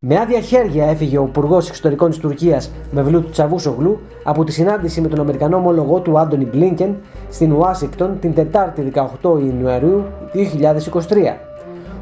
Με άδεια χέρια έφυγε ο Υπουργός Εξωτερικών της Τουρκίας Μevlut Çavuşoğlu από τη συνάντηση με τον Αμερικανό ομολογό του Άντονι Μπλίνκεν στην Ουάσιγκτον την Τετάρτη 18 Ιανουαρίου 2023.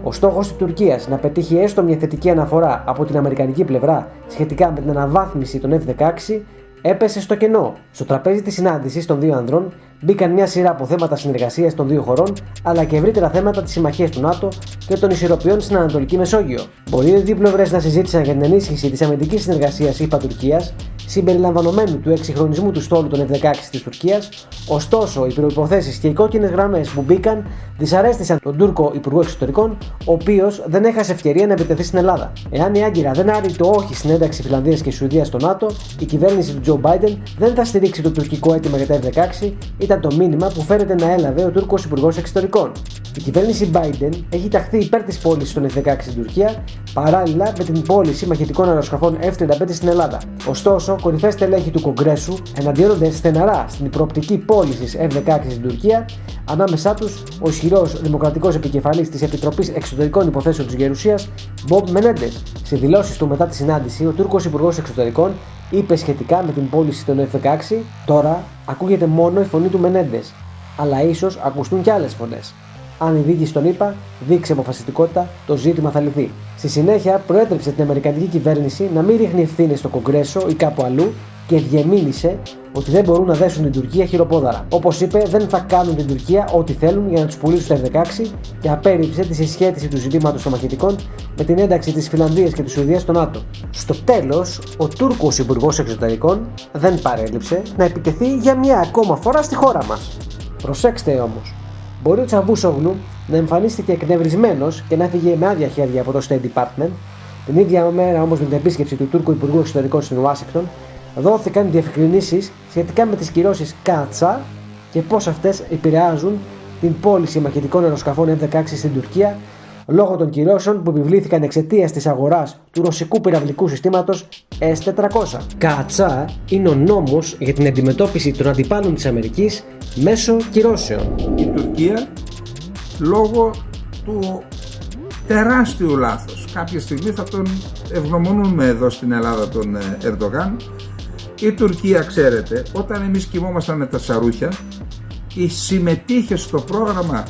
Ο στόχος της Τουρκίας να πετύχει έστω μια θετική αναφορά από την αμερικανική πλευρά σχετικά με την αναβάθμιση των F-16 έπεσε στο κενό. Στο τραπέζι της συνάντησης των δύο ανδρών μπήκαν μια σειρά από θέματα συνεργασίας των δύο χωρών, αλλά και ευρύτερα θέματα της συμμαχίας του ΝΑΤΟ και των ισορροπιών στην Ανατολική Μεσόγειο. Μπορεί οι δύο πλευρές να συζήτησαν για την ενίσχυση της αμυντικής συνεργασίας ΗΠΑ-Τουρκίας, συμπεριλαμβανομένου του εξυγχρονισμού του στόλου των F-16 της Τουρκίας, ωστόσο οι προϋποθέσεις και οι κόκκινες γραμμές που μπήκαν δυσαρέστησαν τον Τούρκο Υπουργό Εξωτερικών, ο οποίος δεν έχασε ευκαιρία να επιτεθεί στην Ελλάδα. Εάν η Άγκυρα δεν άρει το όχι στην ένταξη Φιλανδίας και Σουηδίας στο ΝΑΤΟ, η κυβέρνηση του Τζο Μπάιντεν δεν θα στηρίξει το τουρκικό αίτημα για τα F-16, ήταν το μήνυμα που φέρεται να έλαβε ο Τούρκος Υπουργός Εξωτερικών. Η κυβέρνηση Biden έχει ταχθεί υπέρ της πώλησης των F-16 στην Τουρκία, παράλληλα με την πώληση μαχητικών αεροσκαφών F-35 στην Ελλάδα. Ωστόσο, κορυφαίες στελέχη του Κογκρέσου εναντιώνονται στεναρά στην προοπτική πώλησης F-16 στην Τουρκία, ανάμεσά τους ο ισχυρός δημοκρατικός επικεφαλής της Επιτροπής Εξωτερικών Υποθέσεων της Γερουσίας, Bob Menendez. Σε δηλώσεις του μετά τη συνάντηση, ο Τούρκος Υπουργός Εξωτερικών είπε σχετικά με την πώληση των F-16: «Τώρα ακούγεται μόνο η φωνή του Menendez, αλλά ίσως ακουστούν κι άλλες φωνές. Αν η δίκη στον ΗΠΑ δείξει αποφασιστικότητα, το ζήτημα θα λυθεί». Στη συνέχεια, προέτρεψε την Αμερικανική κυβέρνηση να μην ρίχνει ευθύνες στο Κογκρέσο ή κάπου αλλού και διεμήνυσε ότι δεν μπορούν να δέσουν την Τουρκία χειροπόδαρα. Όπως είπε, δεν θα κάνουν την Τουρκία ό,τι θέλουν για να τους πουλήσουν τα F-16 και απέρριψε τη συσχέτιση του ζητήματος των μαχητικών με την ένταξη της Φιλανδίας και της Σουηδίας στο ΝΑΤΟ. Στο τέλος, ο Τούρκος Υπουργός Εξωτερικών δεν παρέλειψε να επιτεθεί για μια ακόμα φορά στη χώρα μας. Προσέξτε όμως, μπορεί ο Τσαβούσογλου να εμφανίστηκε εκνευρισμένος και να έφυγε με άδεια χέρια από το State Department. Την ίδια μέρα όμως, με την επίσκεψη του Τούρκου Υπουργού Εξωτερικών στην Ουάσιγκτον, δόθηκαν διευκρινήσεις σχετικά με τις κυρώσεις ΚΑΤΣΑ και πώς αυτές επηρεάζουν την πώληση μαχητικών αεροσκαφών F-16 στην Τουρκία λόγω των κυρώσεων που επιβλήθηκαν εξαιτίας της αγοράς του ρωσικού πυραυλικού συστήματος S-400. ΚΑΤΣΑ είναι ο νόμος για την αντιμετώπιση των αντιπάλων της Αμερικής μέσω κυρώσεων. Η Τουρκία, λόγω του τεράστιου λάθος, κάποια στιγμή θα τον ευγνωμονούμε εδώ στην Ελλάδα τον Ερντογάν. Η Τουρκία, ξέρετε, όταν εμείς κοιμόμασταν με τα σαρούχια, συμμετείχε στο πρόγραμμα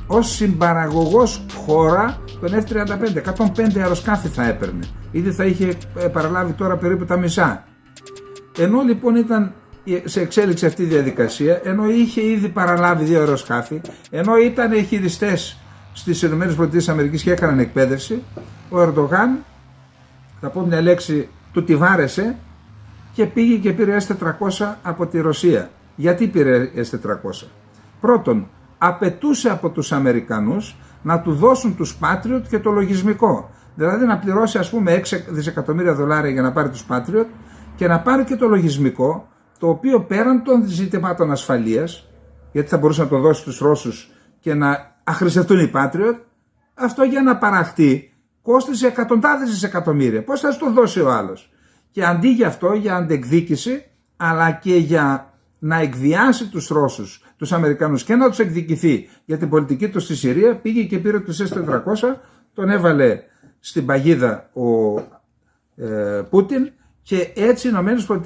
ως συμπαραγωγός χώρα τον F-35. 105 αεροσκάφη θα έπαιρνε. Ήδη θα είχε παραλάβει τώρα περίπου τα μισά. Ενώ λοιπόν ήταν σε εξέλιξη αυτή η διαδικασία, ενώ είχε ήδη παραλάβει 2 αεροσκάφη, ενώ ήταν χειριστές στις ΗΠΑ και έκαναν εκπαίδευση, ο Ερντογάν, θα πω μια λέξη, του τη βάρεσε και πήγε και πήρε S-400 από τη Ρωσία. Γιατί πήρε S-400? Πρώτον, απαιτούσε από τους Αμερικανούς να του δώσουν τους Patriot και το λογισμικό. Δηλαδή να πληρώσει ας πούμε 6 δισεκατομμύρια δολάρια για να πάρει τους Patriot και να πάρει και το λογισμικό, το οποίο πέραν των ζητημάτων ασφαλείας, γιατί θα μπορούσε να το δώσει στους Ρώσους και να αχρηστευτούν οι Patriot, αυτό για να παραχτεί κόστισε εκατοντάδες δισεκατομμύρια. Πώς θα σου το δώσει ο άλλος? Και αντί για αυτό, για αντεκδίκηση, αλλά και για να εκβιάσει τους Ρώσους, τους Αμερικανούς και να τους εκδικηθεί για την πολιτική του στη Συρία, πήγε και πήρε τους S-400, τον έβαλε στην παγίδα ο Πούτιν και έτσι οι ΗΠΑ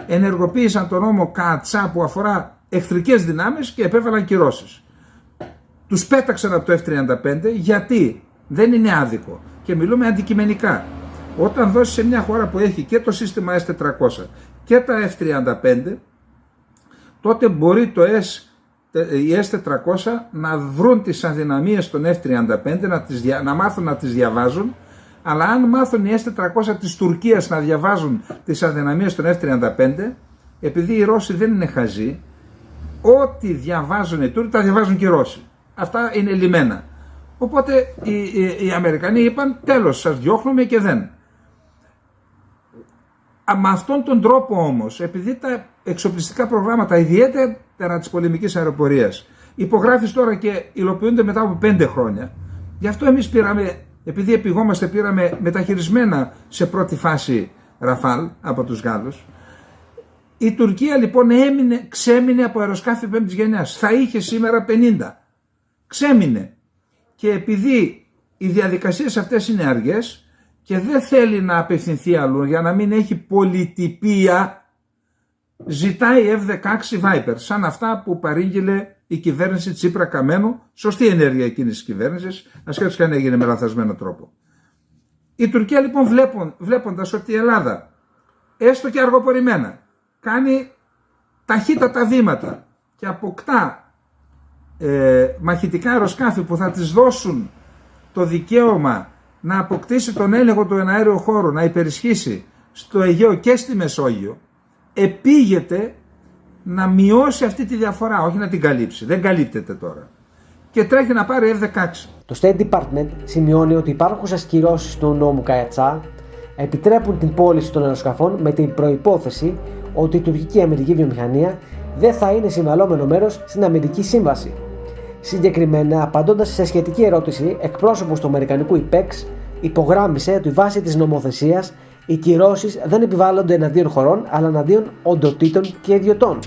ενεργοποίησαν τον νόμο ΚΑΤΣΑ που αφορά εχθρικές δυνάμεις και επέβαλαν κυρώσεις. Τους πέταξαν από το F-35 γιατί δεν είναι άδικο και μιλούμε αντικειμενικά. Όταν δώσεις σε μια χώρα που έχει και το σύστημα S-400 και τα F-35, τότε μπορεί οι S-400 να βρουν τις αδυναμίες των F-35, να μάθουν να τις διαβάζουν, αλλά αν μάθουν οι S-400 της Τουρκίας να διαβάζουν τις αδυναμίες των F-35, επειδή οι Ρώσοι δεν είναι χαζοί, ό,τι διαβάζουν οι Τούρκοι τα διαβάζουν και οι Ρώσοι. Αυτά είναι λιμένα. Οπότε οι Αμερικανοί είπαν τέλος, σας διώχνουμε και δεν. Με αυτόν τον τρόπο όμως, επειδή τα εξοπλιστικά προγράμματα, ιδιαίτερα της πολεμικής αεροπορίας, υπογράφεις τώρα και υλοποιούνται μετά από 5 χρόνια, γι' αυτό εμείς πήραμε, επειδή επιγόμαστε, πήραμε μεταχειρισμένα σε πρώτη φάση Ραφάλ από τους Γάλλους. Η Τουρκία λοιπόν ξέμεινε από αεροσκάφη 5ης γενιάς. Θα είχε σήμερα 50. Ξέμεινε. Και επειδή οι διαδικασίες αυτές είναι αργές και δεν θέλει να απευθυνθεί αλλού για να μην έχει πολιτιπία, ζητάει F-16 Viper, σαν αυτά που παρήγγειλε η κυβέρνηση Τσίπρα Καμένου, σωστή ενέργεια εκείνης της κυβέρνησης, ασχέτως και αν έγινε με λανθασμένο τρόπο. Η Τουρκία λοιπόν βλέποντας ότι η Ελλάδα, έστω και αργοπορημένα, κάνει ταχύτατα βήματα και αποκτά μαχητικά αεροσκάφη που θα της δώσουν το δικαίωμα να αποκτήσει τον έλεγχο του εναέριου χώρου, να υπερισχύσει στο Αιγαίο και στη Μεσόγειο, επήγεται να μειώσει αυτή τη διαφορά, όχι να την καλύψει. Δεν καλύπτεται τώρα. Και τρέχει να πάρει F-16. Το State Department σημειώνει ότι υπάρχουσες κυρώσεις του νόμου Κατσά επιτρέπουν την πώληση των αεροσκαφών με την προϋπόθεση ότι η τουρκική αμυντική βιομηχανία δεν θα είναι συμβαλόμενο μέρος στην αμυντική σύμβαση. Συγκεκριμένα, απαντώντας σε σχετική ερώτηση, εκπρόσωπος του αμερικανικού IPEX υπογράμμισε ότι βάσει της νομοθεσίας οι κυρώσεις δεν επιβάλλονται εναντίον χωρών αλλά εναντίον οντοτήτων και ιδιωτών.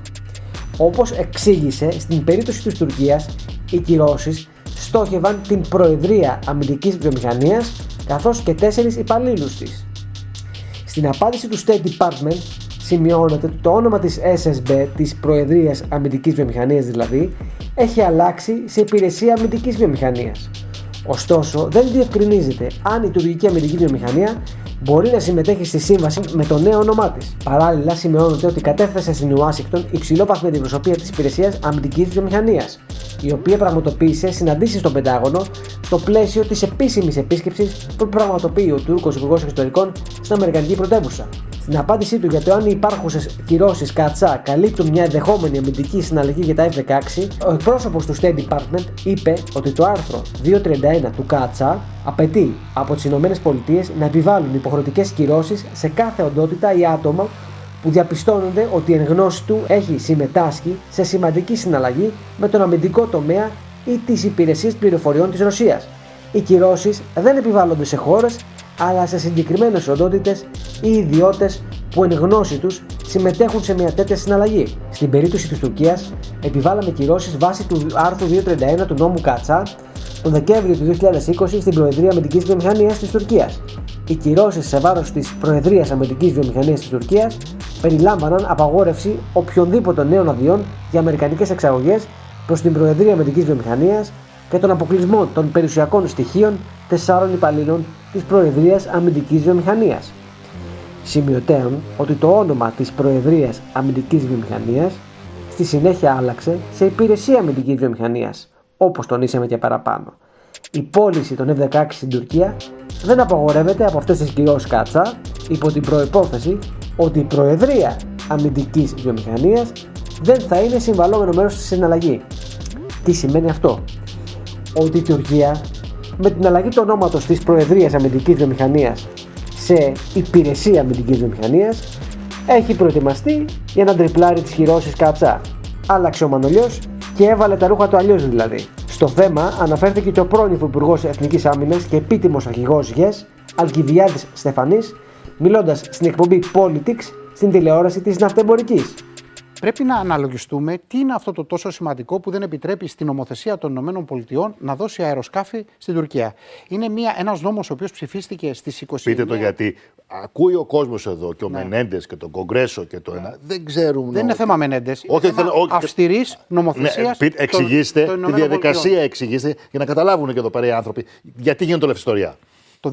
Όπως εξήγησε, στην περίπτωση της Τουρκίας, οι κυρώσεις στόχευαν την Προεδρία Αμυντικής Βιομηχανίας καθώς και 4 υπαλλήλους της. Στην απάντηση του State Department σημειώνεται ότι το όνομα της SSB, της Προεδρίας Αμυντικής Βιομηχανίας δηλαδή, έχει αλλάξει σε Υπηρεσία Αμυντικής Βιομηχανίας. Ωστόσο, δεν διευκρινίζεται αν η τουρκική αμυντική βιομηχανία μπορεί να συμμετέχει στη σύμβαση με το νέο όνομά της. Παράλληλα, σημειώνεται ότι κατέφθασε στην Ουάσιγκτον υψηλόβαθμη αντιπροσωπεία της Υπηρεσίας Αμυντικής Βιομηχανίας, η οποία πραγματοποίησε συναντήσεις στο Πεντάγωνο στο πλαίσιο της επίσημης επίσκεψης που πραγματοποιεί ο Τούρκος Υπουργός Εξωτερικών στην Αμερικανική πρωτεύουσα. Στην απάντησή του για το αν οι υπάρχουσες κυρώσεις Κατσά καλύπτουν μια ενδεχόμενη αμυντική συναλλαγή για τα F-16, ο εκπρόσωπος του State Department είπε ότι το άρθρο 231 του Κατσά απαιτεί από τις ΗΠΑ να επιβάλλουν υποχρεωτικές κυρώσεις σε κάθε οντότητα ή άτομο που διαπιστώνονται ότι εν γνώση του έχει συμμετάσχει σε σημαντική συναλλαγή με τον αμυντικό τομέα ή τις υπηρεσίες πληροφοριών της Ρωσίας. Οι κυρώσεις δεν επιβάλλονται σε χώρες, αλλά σε συγκεκριμένες οντότητες ή ιδιώτες που εν γνώση τους συμμετέχουν σε μια τέτοια συναλλαγή. Στην περίπτωση της Τουρκίας, επιβάλαμε κυρώσεις βάσει του άρθρου 231 του νόμου Κατσά τον Δεκέμβριο του 2020 στην Προεδρία Αμυντικής Βιομηχανίας της Τουρκίας. Οι κυρώσεις σε βάρος της Προεδρίας Αμυντικής Βιομηχανίας της Τουρκίας περιλάμβαναν απαγόρευση οποιονδήποτε νέων αδειών για αμερικανικές εξαγωγές προς την Προεδρία Αμυντικής Βιομηχανίας και τον αποκλεισμό των περιουσιακών στοιχείων 4 υπαλλήλων της Προεδρίας Αμυντικής Βιομηχανίας. Σημειωτέων ότι το όνομα της Προεδρίας Αμυντικής Βιομηχανίας στη συνέχεια άλλαξε σε Υπηρεσία Αμυντικής Βιομηχανίας, όπως τονίσαμε και παραπάνω. Η πώληση των F-16 στην Τουρκία δεν απαγορεύεται από αυτές τις κυρώσεις Κατσά υπό την προϋπόθεση ότι η Προεδρία Αμυντικής Βιομηχανίας δεν θα είναι συμβαλόμενο μέρος στη συναλλαγή. Τι σημαίνει αυτό? Ότι η Τουρκία με την αλλαγή του ονόματος της Προεδρίας Αμυντικής Βιομηχανίας σε Υπηρεσία Αμυντικής Βιομηχανίας έχει προετοιμαστεί για να τριπλάρει τις κυρώσεις Κατσά. Άλλαξε ο Μανολιός και έβαλε τα ρούχα του αλλιώς δηλαδή. Στο θέμα αναφέρθηκε και ο πρώην Υπουργός Εθνικής Άμυνας και επίτιμος αρχηγός ΓΕΣ, Αλκιβιάδης Στεφανής, μιλώντας στην εκπομπή Politics στην τηλεόραση της Ναυτεμπορικής. Πρέπει να αναλογιστούμε τι είναι αυτό το τόσο σημαντικό που δεν επιτρέπει στην νομοθεσία των ΗΠΑ να δώσει αεροσκάφη στην Τουρκία. Είναι ένας νόμος ο οποίος ψηφίστηκε στις 29. Πείτε το γιατί. Ακούει ο κόσμος εδώ και ο Μενέντες και το Κογκρέσο και το ένα. Δεν ξέρουν. Δεν είναι θέμα Μενέντες. Είναι θέμα αυστηρής νομοθεσίας. Εξηγήστε τη διαδικασία, εξηγήστε για να καταλάβουν και εδώ πέρα οι άνθρωποι γιατί γίνεται όλη αυτή η ιστορία. Το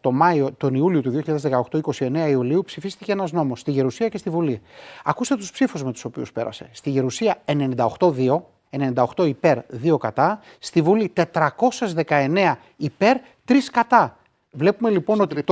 2018, τον Ιούλιο του 2018, 29 Ιουλίου, ψηφίστηκε ένας νόμος στη Γερουσία και στη Βουλή. Ακούστε τους ψήφους με τους οποίους πέρασε. Στη Γερουσία 98-2, 98 υπέρ, 2 κατά. Στη Βουλή 419 υπέρ, 3 κατά. Βλέπουμε λοιπόν ότι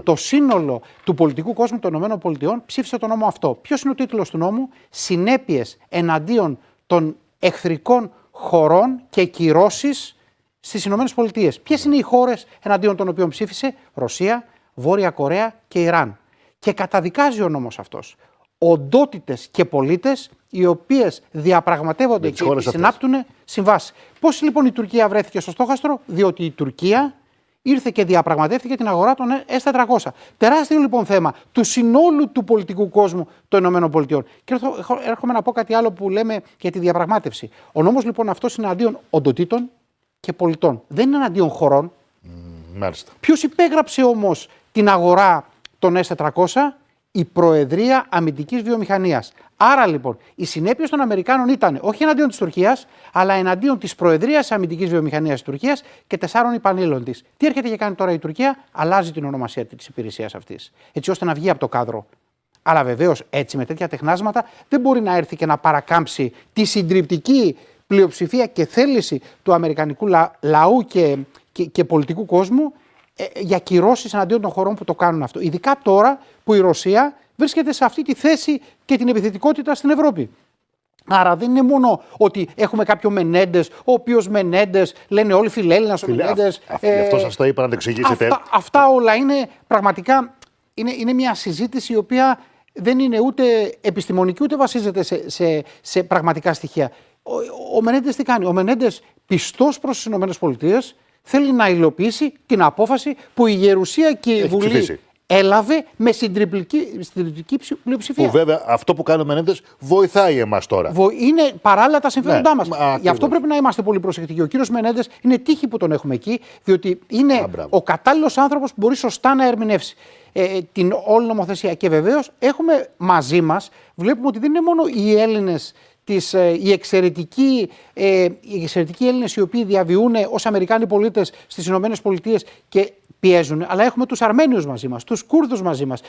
το σύνολο του πολιτικού κόσμου των ΗΠΑ ψήφισε τον νόμο αυτό. Ποιος είναι ο τίτλος του νόμου? Συνέπειες εναντίον των εχθρικών χωρών και κυρώσεις στις Ηνωμένες Πολιτείες. Ποιες είναι οι χώρες εναντίον των οποίων ψήφισε? Ρωσία, Βόρεια Κορέα και Ιράν. Και καταδικάζει ο νόμος αυτός οντότητες και πολίτες οι οποίες διαπραγματεύονται και συνάπτουν συμβάσεις. Πώς λοιπόν η Τουρκία βρέθηκε στο στόχαστρο? Διότι η Τουρκία ήρθε και διαπραγματεύτηκε την αγορά των S-400. Τεράστιο λοιπόν θέμα του συνόλου του πολιτικού κόσμου των ΗΠΑ. Και έρχομαι να πω κάτι άλλο που λέμε για τη διαπραγμάτευση. Ο νόμος λοιπόν αυτός είναι αντίον οντοτήτων και πολιτών. Δεν είναι εναντίον χωρών. Μάλιστα. Ποιος υπέγραψε όμως την αγορά των S-400? Η Προεδρία Αμυντικής Βιομηχανίας. Άρα λοιπόν, οι συνέπειες των Αμερικάνων ήταν όχι εναντίον της Τουρκίας, αλλά εναντίον της Προεδρίας Αμυντικής Βιομηχανίας της Τουρκίας και 4 υπαλλήλων της. Τι έρχεται και κάνει τώρα η Τουρκία? Αλλάζει την ονομασία της υπηρεσίας αυτής, έτσι ώστε να βγει από το κάδρο. Αλλά βεβαίως έτσι με τέτοια τεχνάσματα δεν μπορεί να έρθει και να παρακάμψει τη συντριπτική πλειοψηφία και θέληση του αμερικανικού λαού και πολιτικού κόσμου για κυρώσεις εναντίον των χωρών που το κάνουν αυτό. Ειδικά τώρα που η Ρωσία βρίσκεται σε αυτή τη θέση και την επιθετικότητα στην Ευρώπη. Άρα δεν είναι μόνο ότι έχουμε κάποιο Μενέντες, ο οποίος Μενέντες λένε όλοι φιλέλληνας ο Μενέντες. Αυτό σας το είπα να το εξηγήσετε. Αυτά όλα είναι πραγματικά είναι μια συζήτηση η οποία δεν είναι ούτε επιστημονική ούτε βασίζεται σε πραγματικά στοιχεία. Ο Μενέντες τι κάνει? Ο Μενέντες, πιστός προς τις ΗΠΑ, θέλει να υλοποιήσει την απόφαση που η Γερουσία και η Βουλή ψηφίσει. Έλαβε με συντριπτική πλειοψηφία. Που βέβαια αυτό που κάνει ο Μενέντες βοηθάει εμάς τώρα. Είναι παράλληλα τα συμφέροντά μας. Γι' αυτό πρέπει να είμαστε πολύ προσεκτικοί. Ο κύριος Μενέντες είναι τύχη που τον έχουμε εκεί, διότι είναι ο κατάλληλος άνθρωπος που μπορεί σωστά να ερμηνεύσει την όλη νομοθεσία. Και βεβαίως έχουμε μαζί μας, βλέπουμε ότι δεν είναι μόνο οι Έλληνες, οι εξαιρετικοί Έλληνες οι οποίοι διαβιούν ως Αμερικάνοι πολίτες στις Ηνωμένες Πολιτείες και πιέζουν, αλλά έχουμε τους Αρμένιους μαζί μας, τους Κούρδους μαζί μας,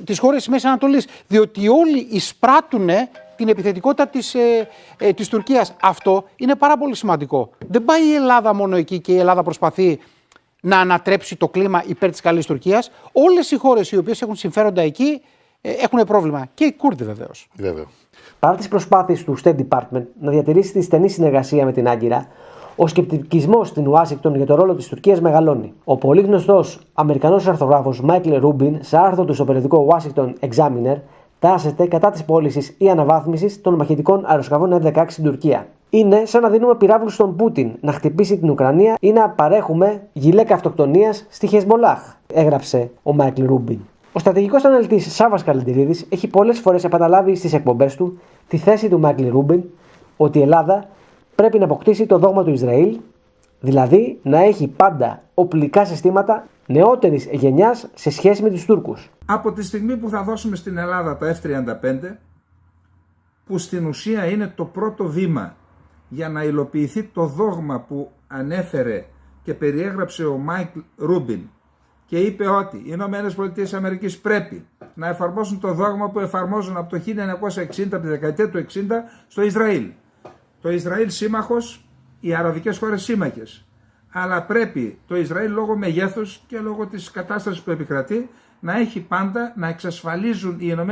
τις χώρες της Μέσης Ανατολής, διότι όλοι εισπράττουν την επιθετικότητα της Τουρκίας. Αυτό είναι πάρα πολύ σημαντικό. Δεν πάει η Ελλάδα μόνο εκεί και η Ελλάδα προσπαθεί να ανατρέψει το κλίμα υπέρ της καλής Τουρκίας. Όλες οι χώρες οι οποίες έχουν συμφέροντα εκεί έχουν πρόβλημα. Και οι Κούρδοι βεβαίως. Παρά τις προσπάθειες του State Department να διατηρήσει τη στενή συνεργασία με την Άγκυρα, ο σκεπτικισμός στην Ουάσιγκτον για το ρόλο της Τουρκίας μεγαλώνει. Ο πολύ γνωστός Αμερικανός αρθρογράφος Μάικλ Ρούμπιν, σε άρθρο του στο περιοδικό Washington Examiner, τάσεται κατά της πώλησης ή αναβάθμισης των μαχητικών αεροσκαφών F-16 στην Τουρκία. Είναι σαν να δίνουμε πυράβλους στον Πούτιν να χτυπήσει την Ουκρανία ή να παρέχουμε γυλαίκα αυτοκτονίας στη Χεσμολάχ, έγραψε ο Μάικλ Ρούμπιν. Ο στρατηγικός αναλυτής Σάββας Καλεντηρίδης έχει πολλές φορές επαναλάβει στις εκπομπές του τη θέση του Μάικλ Ρούμπιν ότι η Ελλάδα πρέπει να αποκτήσει το δόγμα του Ισραήλ, δηλαδή να έχει πάντα οπλικά συστήματα νεότερης γενιάς σε σχέση με τους Τούρκους. Από τη στιγμή που θα δώσουμε στην Ελλάδα τα F-35, που στην ουσία είναι το πρώτο βήμα για να υλοποιηθεί το δόγμα που ανέφερε και περιέγραψε ο Μάικλ Ρούμπιν και είπε ότι οι ΗΠΑ πρέπει να εφαρμόσουν το δόγμα που εφαρμόζουν από το 1960, από τη δεκαετία του 60 στο Ισραήλ. Το Ισραήλ σύμμαχος, οι αραβικές χώρες σύμμαχες. Αλλά πρέπει το Ισραήλ λόγω μεγέθους και λόγω της κατάστασης που επικρατεί να έχει πάντα, να εξασφαλίζουν οι ΗΠΑ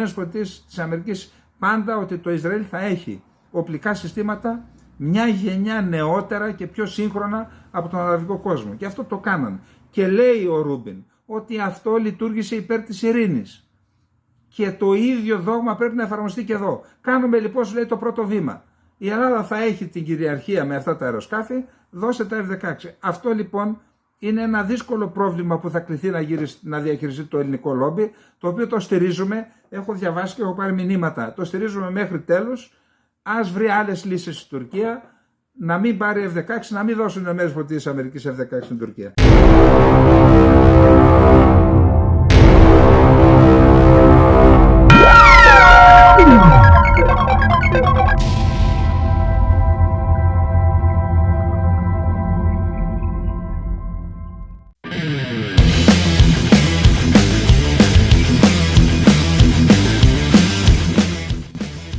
πάντα ότι το Ισραήλ θα έχει οπλικά συστήματα μια γενιά νεότερα και πιο σύγχρονα από τον αραβικό κόσμο. Και αυτό το κάναν. Και λέει ο Ρούμπιν ότι αυτό λειτουργήσε υπέρ της ειρήνης. Και το ίδιο δόγμα πρέπει να εφαρμοστεί και εδώ. Κάνουμε λοιπόν, λέει, το πρώτο βήμα. Η Ελλάδα θα έχει την κυριαρχία με αυτά τα αεροσκάφη, δώσε τα F-16. Αυτό λοιπόν είναι ένα δύσκολο πρόβλημα που θα κληθεί να διαχειριστεί το ελληνικό λόμπι, το οποίο το στηρίζουμε, έχω διαβάσει και έχω πάρει μηνύματα, το στηρίζουμε μέχρι τέλους. Ας βρει άλλες λύσεις στην Τουρκία, να μην πάρει F-16, να μην δώσουν οι ΗΠΑ F-16 στην Τουρκία.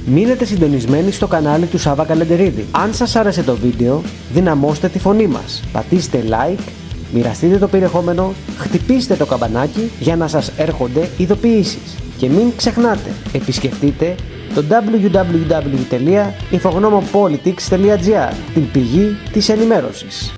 Μείνετε συντονισμένοι στο κανάλι του Σάββα Καλεντερίδη. Αν σας άρεσε το βίντεο, δυναμώστε τη φωνή μας. Πατήστε like, μοιραστείτε το περιεχόμενο, χτυπήστε το καμπανάκι για να σας έρχονται ειδοποιήσεις. Και μην ξεχνάτε, επισκεφτείτε το www.infognomopolitics.gr, την πηγή της ενημέρωσης.